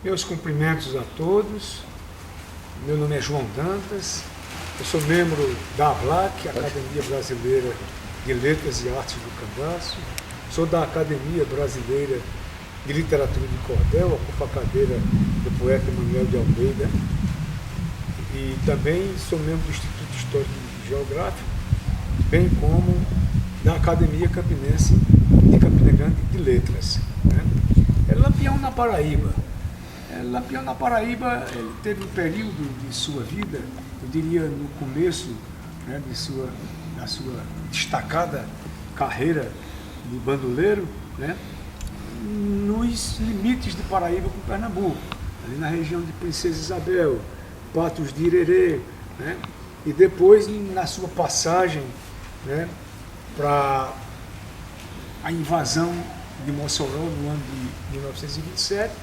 Meus cumprimentos a todos. Meu nome é João Dantas. Eu sou membro da ABLAC, Academia Brasileira de Letras e Artes do Cangaço. Sou da Academia Brasileira de Literatura de Cordel, ocupo a cadeira do poeta Manuel de Almeida. E também sou membro do Instituto Histórico e Geográfico, bem como da Academia Campinense de Campina Grande de Letras. Lampião na Paraíba. Lampião na Paraíba, ele teve um período de sua vida, eu diria no começo, da sua destacada carreira de bandoleiro, nos limites de Paraíba com Pernambuco, ali na região de Princesa Isabel, Patos de Irerê, e depois na sua passagem para a invasão de Mossoró no ano de 1927,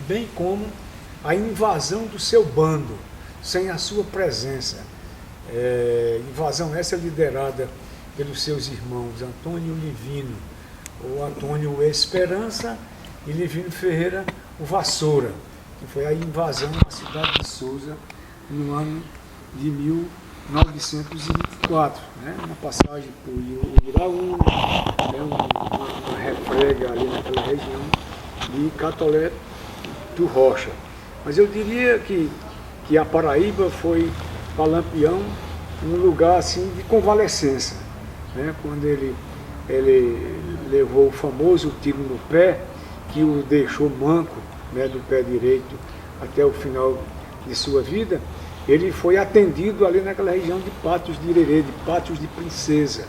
bem como a invasão do seu bando, sem a sua presença. Invasão essa liderada pelos seus irmãos Antônio Livino, ou Antônio Esperança, e Livino Ferreira, o Vassoura, que foi a invasão da cidade de Sousa no ano de 1924, uma passagem por Iraúna, uma refrega ali naquela região de Catolé do Rocha. Mas eu diria que a Paraíba foi para Lampião um lugar assim de convalescença, quando ele levou o famoso tiro no pé, que o deixou manco, do pé direito até o final de sua vida. Ele foi atendido ali naquela região de Patos de Irerê, de Patos de Princesa,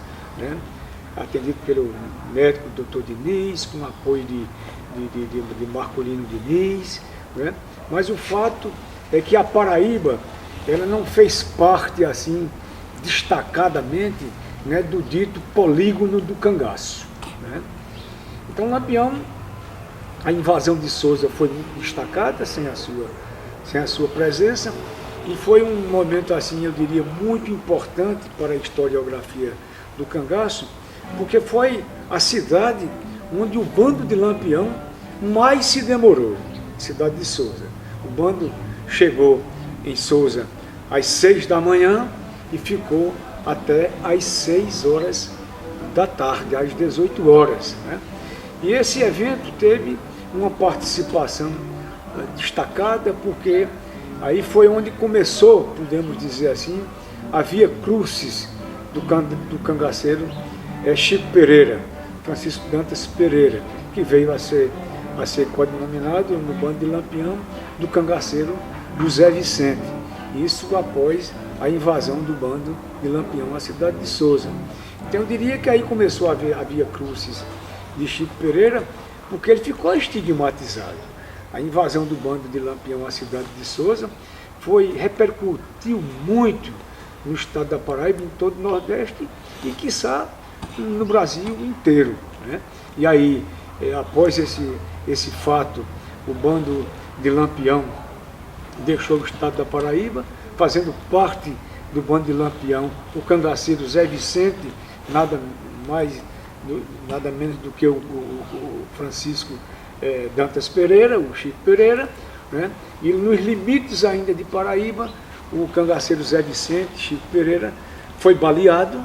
atendido pelo médico Dr. Diniz, com apoio de Marcolino Diniz, Mas o fato é que a Paraíba, ela não fez parte assim destacadamente do dito polígono do cangaço. Então Lampião, a invasão de Sousa foi muito destacada sem a sua presença, e foi um momento assim, eu diria, muito importante para a historiografia do cangaço, porque foi a cidade onde o bando de Lampião mais se demorou, cidade de Sousa. O bando chegou em Sousa às 6 da manhã e ficou até às 6 horas da tarde, às 18 horas. E esse evento teve uma participação destacada, porque aí foi onde começou, podemos dizer assim, a via crucis do cangaceiro Chico Pereira, Francisco Dantas Pereira, que veio a ser codinominado no bando de Lampião do cangaceiro José Vicente. Isso após a invasão do bando de Lampião à cidade de Sousa. Então eu diria que aí começou a via crucis de Chico Pereira, porque ele ficou estigmatizado. A invasão do bando de Lampião à cidade de Sousa repercutiu muito no estado da Paraíba, em todo o Nordeste e, quiçá, no Brasil inteiro. E aí, após esse fato, o bando de Lampião deixou o estado da Paraíba, fazendo parte do bando de Lampião o cangaceiro Zé Vicente, nada menos do que o Francisco Dantas Pereira, o Chico Pereira, e nos limites ainda de Paraíba, o cangaceiro Zé Vicente, Chico Pereira, foi baleado,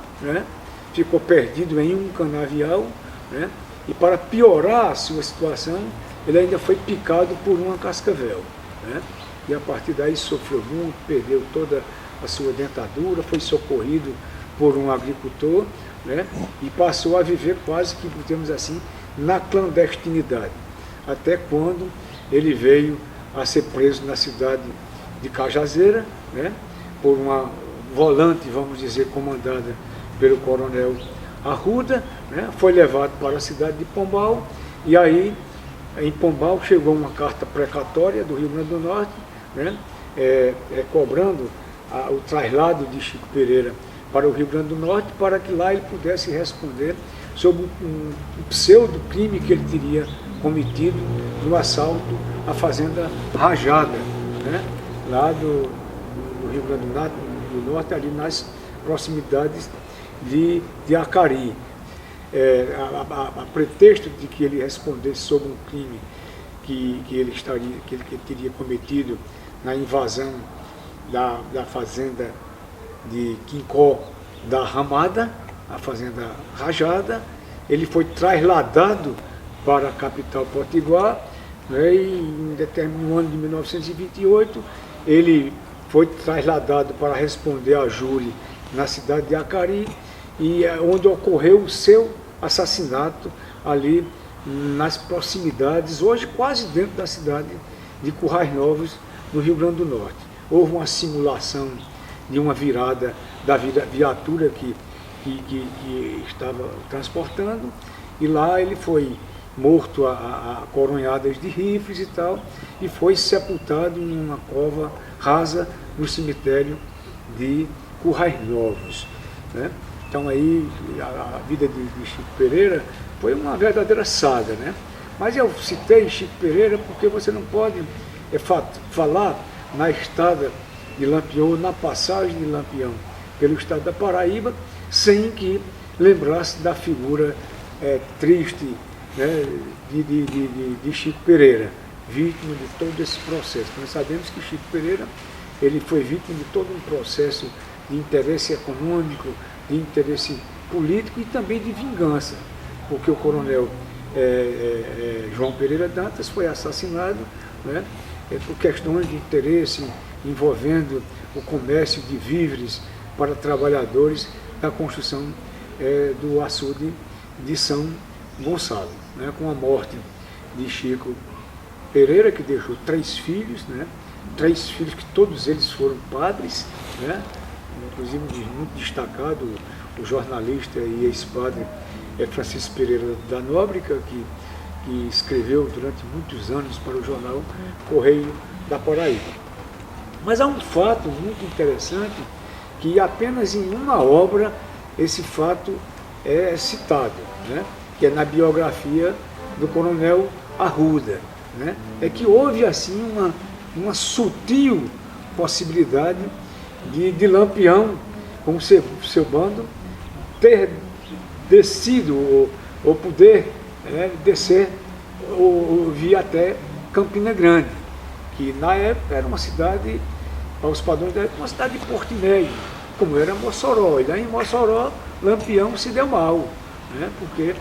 ficou perdido em um canavial, e para piorar a sua situação, ele ainda foi picado por uma cascavel. E a partir daí sofreu muito, perdeu toda a sua dentadura, foi socorrido por um agricultor, e passou a viver quase que, podemos assim, na clandestinidade, até quando ele veio a ser preso na cidade de Cajazeira, por uma volante, vamos dizer, comandada pelo coronel Arruda, foi levado para a cidade de Pombal, e aí em Pombal chegou uma carta precatória do Rio Grande do Norte, cobrando o traslado de Chico Pereira para o Rio Grande do Norte, para que lá ele pudesse responder sobre um pseudo crime que ele teria cometido no assalto à fazenda Rajada, lá do Rio Grande do Norte, ali nas proximidades de Acari. A pretexto de que ele respondesse sobre um crime que ele teria cometido na invasão da fazenda de Quincó da Ramada, a fazenda Rajada. Ele foi trasladado para a capital Potiguar, né, e no ano de 1928 ele foi trasladado para responder a júri na cidade de Acari, e onde ocorreu o seu assassinato ali nas proximidades, hoje quase dentro da cidade de Currais Novos, no Rio Grande do Norte. Houve uma simulação de uma virada da viatura que estava transportando, e lá ele foi morto a coronhadas de rifles e tal, e foi sepultado em uma cova rasa no cemitério de Currais Novos, né? Então aí a vida de Chico Pereira foi uma verdadeira saga, né? Mas eu citei Chico Pereira porque você não pode falar na estrada de Lampião, na passagem de Lampião pelo estado da Paraíba, sem que lembrasse da figura triste, né, de Chico Pereira, vítima de todo esse processo. Nós sabemos que Chico Pereira ele foi vítima de todo um processo de interesse econômico, de interesse político e também de vingança, porque o coronel João Pereira Dantas foi assassinado, né, por questões de interesse envolvendo o comércio de víveres para trabalhadores da construção do açude de São Gonçalo, né, com a morte de Chico Pereira, que deixou 3 filhos, né, 3 filhos que todos eles foram padres, né, inclusive muito destacado o jornalista e ex-padre Francisco Pereira da Nóbrega, que escreveu durante muitos anos para o jornal Correio da Paraíba. Mas há um fato muito interessante, que apenas em uma obra esse fato é citado, né? Que é na biografia do coronel Arruda, né? É que houve assim uma sutil possibilidade de Lampião, com seu bando, ter descido ou poder descer ou vir até Campina Grande, que na época era uma cidade, aos padrões da época, uma cidade de portinegro, como era Mossoró. E daí em Mossoró, Lampião se deu mal, né? Porque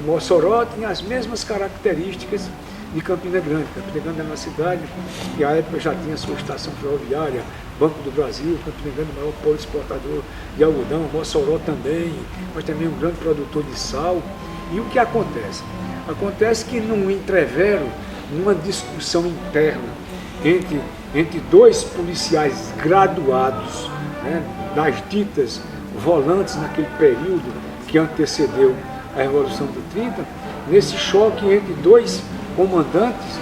Mossoró tinha as mesmas características de Campina Grande. Campina Grande era uma cidade que à época já tinha sua estação ferroviária, Banco do Brasil. Campina Grande, o maior polo exportador de algodão, Mossoró também, mas também um grande produtor de sal. E o que acontece? Acontece que num entrevero, numa discussão interna entre 2 policiais graduados, né, das ditas volantes naquele período que antecedeu a Revolução de 30, nesse choque entre 2 comandantes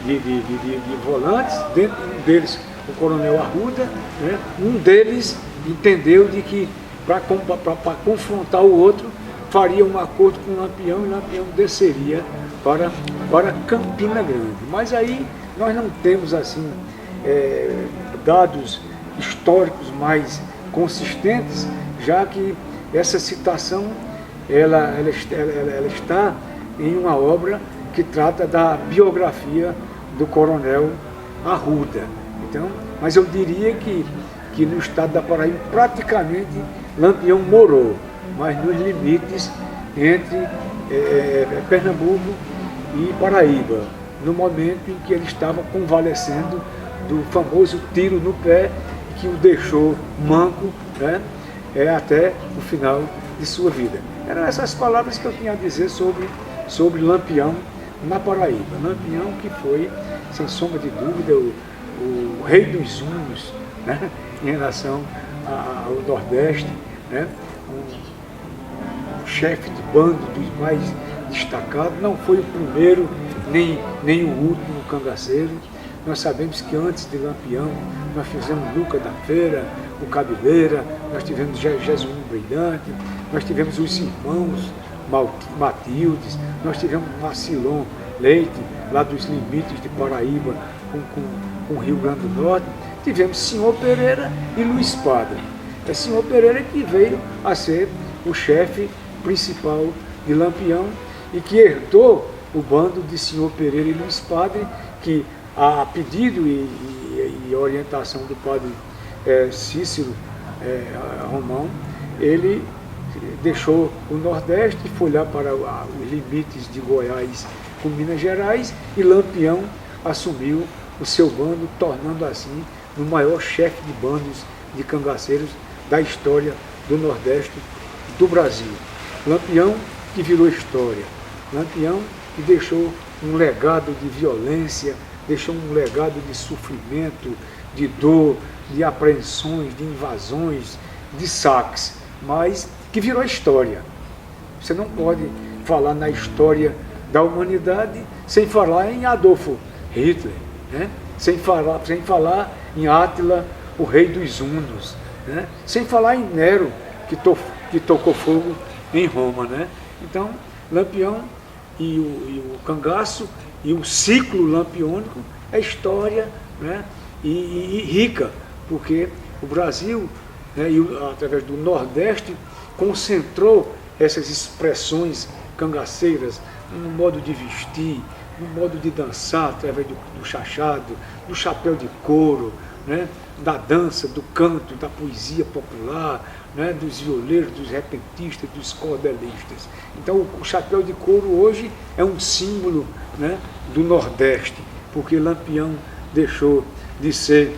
de volantes, dentro deles o coronel Arruda, né, um deles entendeu de que para confrontar o outro faria um acordo com o Lampião, e Lampião desceria para Campina Grande. Mas aí nós não temos assim dados históricos mais consistentes, já que essa citação ela está em uma obra que trata da biografia do coronel Arruda. Então, mas eu diria que no estado da Paraíba praticamente Lampião morou, mas nos limites entre Pernambuco e Paraíba, no momento em que ele estava convalescendo do famoso tiro no pé que o deixou manco, né, até o final de sua vida. Eram essas palavras que eu tinha a dizer sobre Lampião na Paraíba. Lampião que foi, sem sombra de dúvida, o rei dos Unos, né, em relação ao Nordeste, né, um chefe de bando dos mais destacados. Não foi o primeiro nem o último cangaceiro. Nós sabemos que antes de Lampião nós fizemos Luca da Feira, o Cabeleira, nós tivemos Jesuíno Brilhante, nós tivemos os irmãos Matildes, nós tivemos Marcilon Leite, lá dos limites de Paraíba com o Rio Grande do Norte, tivemos Senhor Pereira e Luiz Padre. É Senhor Pereira que veio a ser o chefe principal de Lampião e que herdou o bando de Senhor Pereira e Luiz Padre, que a pedido e orientação do padre Cícero Romão, ele deixou o Nordeste e foi lá para os limites de Goiás com Minas Gerais, e Lampião assumiu o seu bando, tornando assim o maior chefe de bandos de cangaceiros da história do Nordeste do Brasil. Lampião que virou história, Lampião que deixou um legado de violência, deixou um legado de sofrimento, de dor, de apreensões, de invasões, de saques, mas que virou história. Você não pode falar na história da humanidade sem falar em Adolfo Hitler, né? sem falar em Átila, o rei dos hunos, né? Sem falar em Nero, que tocou fogo em Roma. Né? Então, Lampião e o cangaço e o ciclo lampiônico é história, né? e rica, porque o Brasil, né, através do Nordeste, concentrou essas expressões cangaceiras no modo de vestir, no modo de dançar, através do chachado, do chapéu de couro, né, da dança, do canto, da poesia popular, né, dos violeiros, dos repentistas, dos cordelistas. Então o chapéu de couro hoje é um símbolo, né, do Nordeste, porque Lampião deixou de ser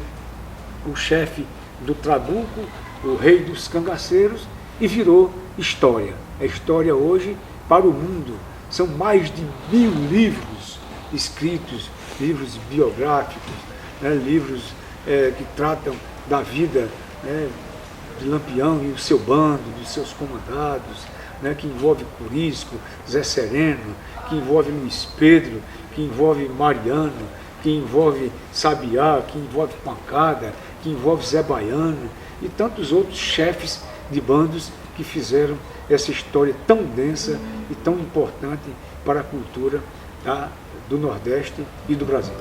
o chefe do Trabuco, o rei dos cangaceiros, e virou história. É história hoje para o mundo. São mais de 1000 livros escritos, livros biográficos, né, livros que tratam da vida, né, de Lampião e o seu bando, dos seus comandados, né, que envolve Curisco, Zé Sereno, que envolve Luiz Pedro, que envolve Mariano, que envolve Sabiá, que envolve Pancada, que envolve Zé Baiano e tantos outros chefes de bandos que fizeram essa história tão densa e tão importante para a cultura do Nordeste e do Brasil.